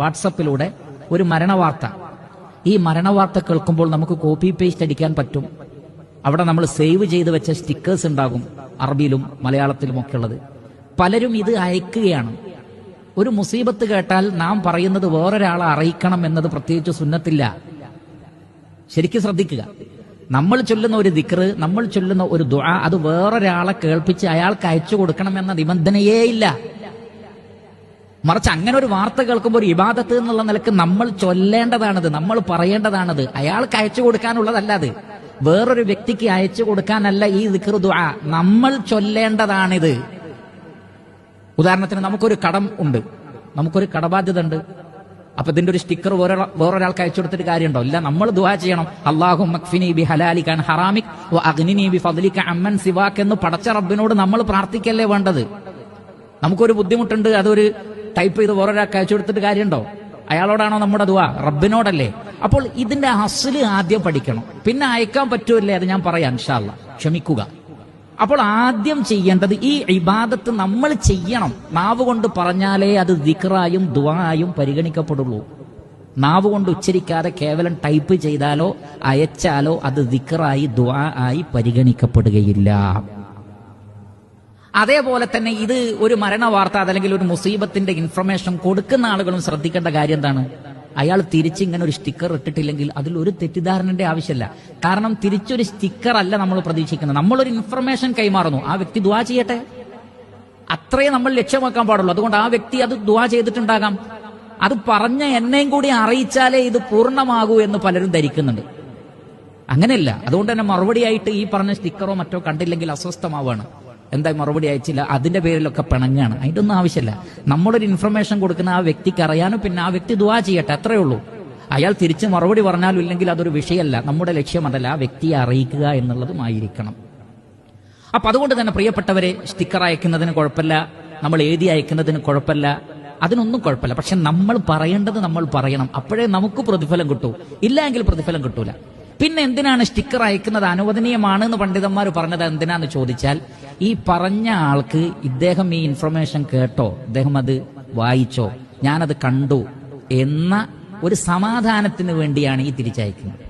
വാട്സപ്പിലൂടെ ഒരു മരണവാർത്ത. ഈ മരണവാർത്ത കേൾക്കുമ്പോൾ നമുക്ക് കോപ്പി പേസ്റ്റ് അടിക്കാൻ പറ്റും. അവിടെ നമ്മൾ സേവ് ചെയ്ത് വെച്ച സ്റ്റിക്കേഴ്സ് ഉണ്ടാകും, അറബിയിലും മലയാളത്തിലും ഒക്കെ ഉള്ളത്. പലരും ഇത് അയക്കുകയാണ്. ഒരു മുസീബത്ത് കേട്ടാൽ നാം പറയുന്നത് വേറൊരാളെ അറിയിക്കണം എന്നത് പ്രത്യേകിച്ച് സുന്നത്തില്ല. ശരിക്കും ശ്രദ്ധിക്കുക. നമ്മൾ ചൊല്ലുന്ന ഒരു ദിക്ർ, നമ്മൾ ചൊല്ലുന്ന ഒരു ദുആ, അത് വേറൊരാളെ കേൾപ്പിച്ച് അയാൾക്ക് അയച്ചു കൊടുക്കണം എന്ന നിബന്ധനയേ ഇല്ല. മറിച്ച് അങ്ങനെ ഒരു വാർത്ത കേൾക്കുമ്പോൾ ഒരു ഇബാദത്ത് എന്നുള്ള നിലക്ക് നമ്മൾ ചൊല്ലേണ്ടതാണത്, നമ്മൾ പറയേണ്ടതാണത്. അയാൾക്ക് അയച്ചു കൊടുക്കാനുള്ളതല്ല. അത് വേറൊരു വ്യക്തിക്ക് അയച്ചു കൊടുക്കാനല്ല ഈ ദിക്ർ ദുആ, നമ്മൾ ചൊല്ലേണ്ടതാണിത്. ഉദാഹരണത്തിന് നമുക്കൊരു കടം ഉണ്ട്, നമുക്കൊരു കടബാധ്യത ഉണ്ട്. അപ്പൊ ഇതിന്റെ ഒരു സ്റ്റിക്കർ വേറൊരാൾക്ക് അയച്ചു കൊടുത്തിട്ട് കാര്യമുണ്ടോ? ഇല്ല. നമ്മൾ ദുആ ചെയ്യണം, അല്ലാഹുമ്മ ക്ഫിനി ബിഹലാലിക അൻ ഹറാമിക് വ അഗ്നിനി ബിഫദ്ലിക അമ്മൻ സിവാക് എന്ന് പടച്ച റബ്ബിനോട് നമ്മൾ പ്രാർത്ഥിക്കല്ലേ വേണ്ടത്. നമുക്കൊരു ബുദ്ധിമുട്ടുണ്ട്, അതൊരു ടൈപ്പ് ചെയ്ത് വേറൊരാൾക്ക് അയച്ചു കൊടുത്തിട്ട് കാര്യമുണ്ടോ? അയാളോടാണോ നമ്മുടെ ദുആ? റബ്ബിനോടല്ലേ. അപ്പോൾ ഇതിന്റെ അസ്ല് ആദ്യം പഠിക്കണം. പിന്നെ അയക്കാൻ പറ്റൂല്ലേ, അത് ഞാൻ പറയാം ഇൻഷാ അല്ലാഹ്, ക്ഷമിക്കുക. അപ്പോൾ ആദ്യം ചെയ്യേണ്ടത് ഈ ഇബാദത്ത് നമ്മൾ ചെയ്യണം. നാവ് കൊണ്ട് പറഞ്ഞാലേ അത് ദിക്റായും ദുആയും പരിഗണിക്കപ്പെടുള്ളൂ. നാവ് കൊണ്ട് ഉച്ചരിക്കാതെ കേവലം ടൈപ്പ് ചെയ്താലോ അയച്ചാലോ അത് ദിക്റായി ദുആ ആയി പരിഗണിക്കപ്പെടുകയില്ല. അതേപോലെ തന്നെ ഇത് ഒരു മരണവാർത്ത അതല്ലെങ്കിൽ ഒരു മുസീബത്തിന്റെ ഇൻഫർമേഷൻ കൊടുക്കുന്ന ആളുകളും ശ്രദ്ധിക്കേണ്ട കാര്യം എന്താണ്? അയാൾ തിരിച്ചിങ്ങനെ ഒരു സ്റ്റിക്കർ ഇട്ടിട്ടില്ലെങ്കിൽ അതിൽ ഒരു തെറ്റിദ്ധാരണന്റെ ആവശ്യമില്ല. കാരണം തിരിച്ചൊരു സ്റ്റിക്കർ അല്ല നമ്മൾ പ്രതീക്ഷിക്കുന്നത്. നമ്മളൊരു ഇൻഫർമേഷൻ കൈമാറുന്നു, ആ വ്യക്തി ദുആ ചെയ്യട്ടെ, അത്രേ നമ്മൾ ലക്ഷ്യമാക്കാൻ പാടുള്ളൂ. അതുകൊണ്ട് ആ വ്യക്തി അത് ദുആ ചെയ്തിട്ടുണ്ടാകാം. അത് പറഞ്ഞ എന്നെയും കൂടി അറിയിച്ചാലേ ഇത് പൂർണ്ണമാകൂ എന്ന് പലരും ധരിക്കുന്നുണ്ട്. അങ്ങനെയല്ല. അതുകൊണ്ട് തന്നെ മറുപടിയായിട്ട് ഈ പറഞ്ഞ സ്റ്റിക്കറോ മറ്റോ കണ്ടില്ലെങ്കിൽ അസ്വസ്ഥമാവാണ്. എന്തായി മറുപടി അയച്ചില്ല, അതിന്റെ പേരിലൊക്കെ പിണങ്ങാണ്. അതിന്റെ ഒന്നും ആവശ്യമില്ല. നമ്മളൊരു ഇൻഫർമേഷൻ കൊടുക്കുന്ന ആ വ്യക്തിക്ക് അറിയാനും പിന്നെ ആ വ്യക്തി ദുആ ചെയ്യട്ടെ, അത്രയേ ഉള്ളൂ. അയാൾ തിരിച്ച് മറുപടി പറഞ്ഞാലും ഇല്ലെങ്കിൽ അതൊരു വിഷയമല്ല. നമ്മുടെ ലക്ഷ്യം അതല്ല, ആ വ്യക്തിയെ അറിയിക്കുക എന്നുള്ളതുമായിരിക്കണം. അപ്പൊ അതുകൊണ്ട് തന്നെ പ്രിയപ്പെട്ടവരെ, സ്റ്റിക്കർ അയക്കുന്നതിന് കുഴപ്പമില്ല, നമ്മൾ എഴുതി അയക്കുന്നതിന് കുഴപ്പമില്ല, അതിനൊന്നും കുഴപ്പമില്ല. പക്ഷെ നമ്മൾ പറയേണ്ടത് നമ്മൾ പറയണം. അപ്പോഴേ നമുക്ക് പ്രതിഫലം കിട്ടൂ, ഇല്ല എങ്കിൽ പ്രതിഫലം കിട്ടൂല. പിന്നെ എന്തിനാണ് സ്റ്റിക്കർ അയക്കുന്നത് അനുവദനീയമാണ് എന്ന് പണ്ഡിതന്മാർ പറഞ്ഞത് എന്തിനാന്ന് ചോദിച്ചാൽ, ഈ പറഞ്ഞ ആൾക്ക് ഇദ്ദേഹം ഈ ഇൻഫർമേഷൻ കേട്ടോ, ഇദ്ദേഹം അത് വായിച്ചോ, ഞാനത് കണ്ടു എന്ന ഒരു സമാധാനത്തിന് വേണ്ടിയാണ് ഈ തിരിച്ചയക്കുന്നത്.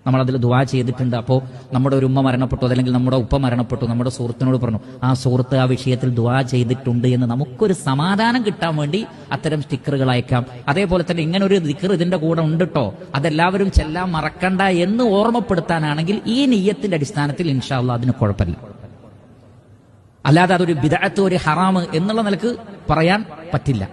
നമ്മളതിൽ ദുആ ചെയ്തിട്ടുണ്ട്, അപ്പോൾ നമ്മുടെ ഒരു ഉമ്മ മരണപ്പെട്ടു അല്ലെങ്കിൽ നമ്മുടെ ഉപ്പ മരണപ്പെട്ടു, നമ്മുടെ സുഹൃത്തിനോട് പറഞ്ഞു, ആ സുഹൃത്ത് ആ വിഷയത്തിൽ ദുആ ചെയ്തിട്ടുണ്ട് എന്ന് നമുക്കൊരു സമാധാനം കിട്ടാൻ വേണ്ടി അത്തരം സ്റ്റിക്കറുകൾ അയക്കാം. അതേപോലെ തന്നെ ഇങ്ങനെ ഒരു ദിക്ർ ഇതിന്റെ കൂടെ ഉണ്ട് ട്ടോ, അതെല്ലാവരും ചെല്ലാൻ മറക്കണ്ട എന്ന് ഓർമ്മപ്പെടുത്താനാണെങ്കിൽ ഈ നിയ്യത്തിന്റെ അടിസ്ഥാനത്തിൽ ഇൻഷാ അല്ലാഹ് അതിന് കുഴപ്പമില്ല. അല്ലാതെ അതൊരു ബിദ്അത്ത്, ഒരു ഹറാം എന്നുള്ള നിലക്ക് പറയാൻ പറ്റില്ല.